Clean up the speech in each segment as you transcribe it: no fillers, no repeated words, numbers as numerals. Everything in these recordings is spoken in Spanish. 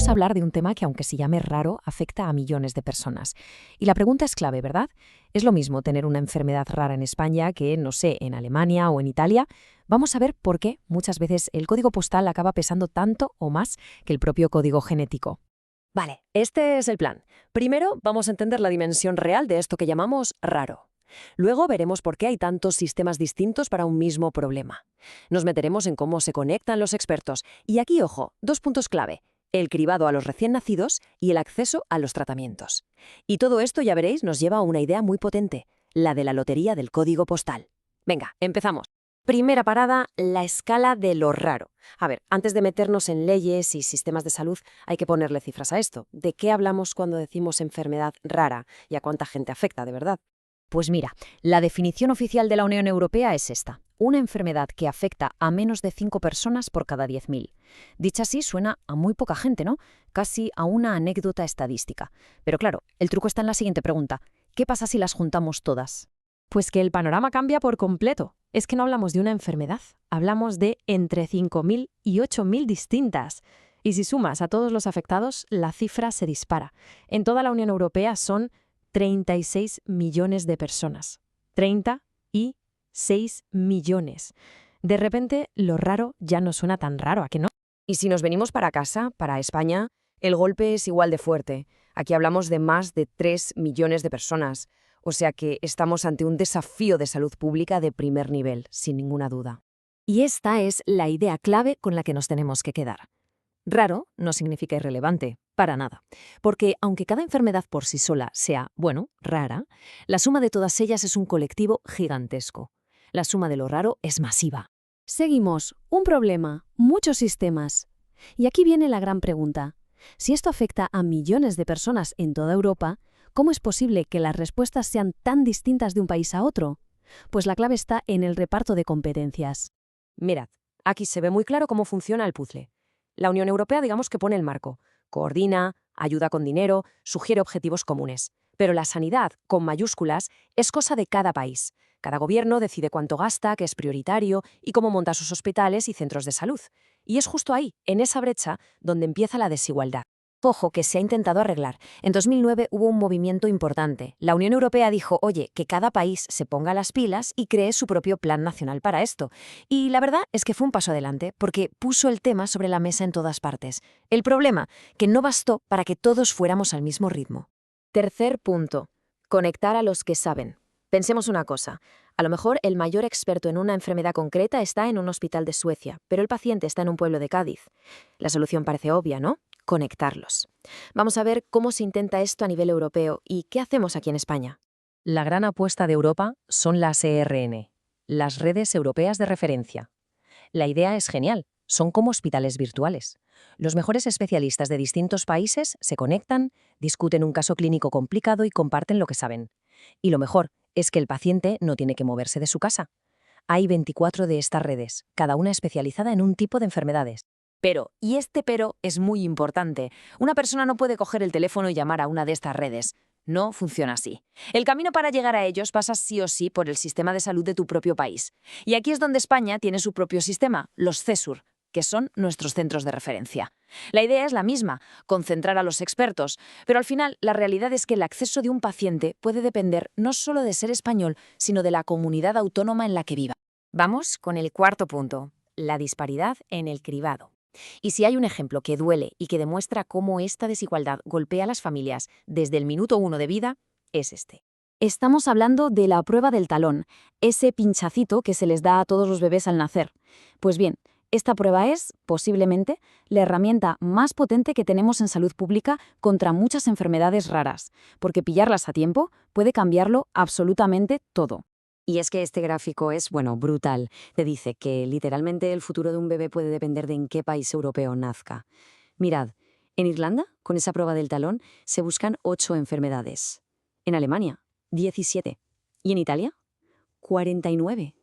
vamos a hablar de un tema que, aunque se llame raro, afecta a millones de personas. Y la pregunta es clave, ¿verdad? ¿Es lo mismo tener una enfermedad rara en España que, no sé, en Alemania o en Italia? Vamos a ver por qué muchas veces el código postal acaba pesando tanto o más que el propio código genético. Vale, este es el plan. Primero vamos a entender la dimensión real de esto que llamamos raro. Luego veremos por qué hay tantos sistemas distintos para un mismo problema. Nos meteremos en cómo se conectan los expertos. Y aquí, ojo, dos puntos clave: el cribado a los recién nacidos y el acceso a los tratamientos. Y todo esto, ya veréis, nos lleva a una idea muy potente, la de la lotería del código postal. Venga, empezamos. Primera parada, la escala de lo raro. A ver, antes de meternos en leyes y sistemas de salud, hay que ponerle cifras a esto. ¿De qué hablamos cuando decimos enfermedad rara y a cuánta gente afecta de verdad? Pues mira, la definición oficial de la Unión Europea es esta: una enfermedad que afecta a menos de 5 personas por cada 10.000. Dicha así, suena a muy poca gente, ¿no? Casi a una anécdota estadística. Pero claro, el truco está en la siguiente pregunta: ¿qué pasa si las juntamos todas? Pues que el panorama cambia por completo. Es que no hablamos de una enfermedad, hablamos de entre 5.000 y 8.000 distintas. Y si sumas a todos los afectados, la cifra se dispara. En toda la Unión Europea son 36 millones de personas. 36 millones. De repente, lo raro ya no suena tan raro, ¿a que no? Y si nos venimos para casa, para España, el golpe es igual de fuerte. Aquí hablamos de más de 3 millones de personas. O sea que estamos ante un desafío de salud pública de primer nivel, sin ninguna duda. Y esta es la idea clave con la que nos tenemos que quedar. Raro no significa irrelevante, para nada. Porque aunque cada enfermedad por sí sola sea, bueno, rara, la suma de todas ellas es un colectivo gigantesco. La suma de lo raro es masiva. Seguimos. Un problema, muchos sistemas. Y aquí viene la gran pregunta. Si esto afecta a millones de personas en toda Europa, ¿cómo es posible que las respuestas sean tan distintas de un país a otro? Pues la clave está en el reparto de competencias. Mirad, aquí se ve muy claro cómo funciona el puzzle. La Unión Europea, digamos que pone el marco, coordina, ayuda con dinero, sugiere objetivos comunes. Pero la sanidad, con mayúsculas, es cosa de cada país. Cada gobierno decide cuánto gasta, qué es prioritario y cómo monta sus hospitales y centros de salud. Y es justo ahí, en esa brecha, donde empieza la desigualdad. Ojo, que se ha intentado arreglar. En 2009 hubo un movimiento importante. La Unión Europea dijo, oye, que cada país se ponga las pilas y cree su propio plan nacional para esto. Y la verdad es que fue un paso adelante, porque puso el tema sobre la mesa en todas partes. El problema, que no bastó para que todos fuéramos al mismo ritmo. Tercer punto, conectar a los que saben. Pensemos una cosa. A lo mejor el mayor experto en una enfermedad concreta está en un hospital de Suecia, pero el paciente está en un pueblo de Cádiz. La solución parece obvia, ¿no? Conectarlos. Vamos a ver cómo se intenta esto a nivel europeo y qué hacemos aquí en España. La gran apuesta de Europa son las ERN, las redes europeas de referencia. La idea es genial, son como hospitales virtuales. Los mejores especialistas de distintos países se conectan, discuten un caso clínico complicado y comparten lo que saben. Y lo mejor es que el paciente no tiene que moverse de su casa. Hay 24 de estas redes, cada una especializada en un tipo de enfermedades. Y este pero es muy importante. Una persona no puede coger el teléfono y llamar a una de estas redes. No funciona así. El camino para llegar a ellos pasa sí o sí por el sistema de salud de tu propio país. Y aquí es donde España tiene su propio sistema, los CESUR, que son nuestros centros de referencia. La idea es la misma, concentrar a los expertos, pero al final la realidad es que el acceso de un paciente puede depender no solo de ser español, sino de la comunidad autónoma en la que viva. Vamos con el cuarto punto, la disparidad en el cribado. Y si hay un ejemplo que duele y que demuestra cómo esta desigualdad golpea a las familias desde el minuto 1 de vida, es este. Estamos hablando de la prueba del talón, ese pinchacito que se les da a todos los bebés al nacer. Pues bien, esta prueba es, posiblemente, la herramienta más potente que tenemos en salud pública contra muchas enfermedades raras, porque pillarlas a tiempo puede cambiarlo absolutamente todo. Y es que este gráfico es, brutal. Te dice que literalmente el futuro de un bebé puede depender de en qué país europeo nazca. Mirad, en Irlanda, con esa prueba del talón, se buscan 8 enfermedades. En Alemania, 17. ¿Y en Italia? 49.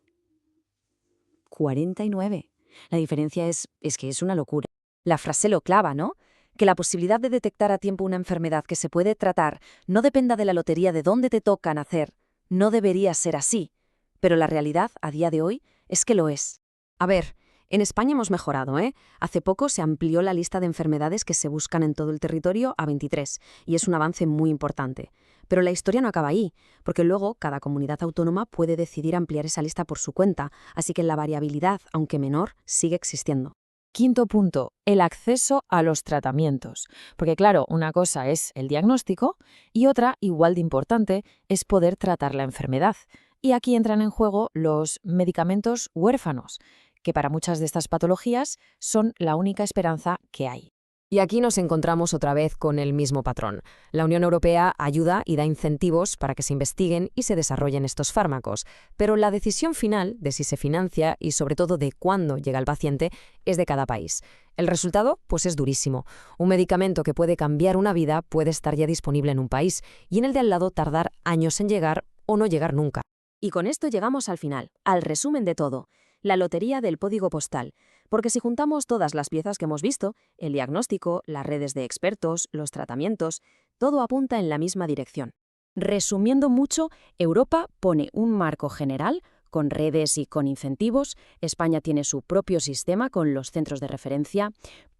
49. La diferencia es que es una locura. La frase lo clava, ¿no? Que la posibilidad de detectar a tiempo una enfermedad que se puede tratar no dependa de la lotería de dónde te toca nacer. No debería ser así, pero la realidad, a día de hoy, es que lo es. A ver, En España hemos mejorado, ¿eh? Hace poco se amplió la lista de enfermedades que se buscan en todo el territorio a 23, y es un avance muy importante. Pero la historia no acaba ahí, porque luego cada comunidad autónoma puede decidir ampliar esa lista por su cuenta, así que la variabilidad, aunque menor, sigue existiendo. Quinto punto, el acceso a los tratamientos. Porque claro, una cosa es el diagnóstico y otra, igual de importante, es poder tratar la enfermedad. Y aquí entran en juego los medicamentos huérfanos, que para muchas de estas patologías son la única esperanza que hay. Y aquí nos encontramos otra vez con el mismo patrón. La Unión Europea ayuda y da incentivos para que se investiguen y se desarrollen estos fármacos, pero la decisión final de si se financia y sobre todo de cuándo llega al paciente es de cada país. El resultado, pues es durísimo. Un medicamento que puede cambiar una vida puede estar ya disponible en un país y en el de al lado tardar años en llegar o no llegar nunca. Y con esto llegamos al final, al resumen de todo, la lotería del código postal. Porque si juntamos todas las piezas que hemos visto, el diagnóstico, las redes de expertos, los tratamientos, todo apunta en la misma dirección. Resumiendo mucho, Europa pone un marco general con redes y con incentivos, España tiene su propio sistema con los centros de referencia,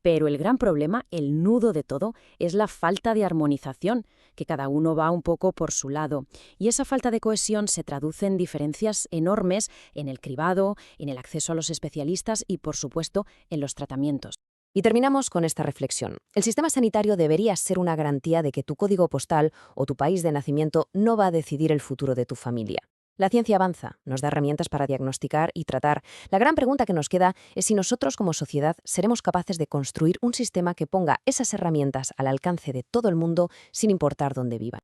pero el gran problema, el nudo de todo, es la falta de armonización, que cada uno va un poco por su lado. Y esa falta de cohesión se traduce en diferencias enormes en el cribado, en el acceso a los especialistas y, por supuesto, en los tratamientos. Y terminamos con esta reflexión. El sistema sanitario debería ser una garantía de que tu código postal o tu país de nacimiento no va a decidir el futuro de tu familia. La ciencia avanza, nos da herramientas para diagnosticar y tratar. La gran pregunta que nos queda es si nosotros como sociedad seremos capaces de construir un sistema que ponga esas herramientas al alcance de todo el mundo sin importar dónde vivan.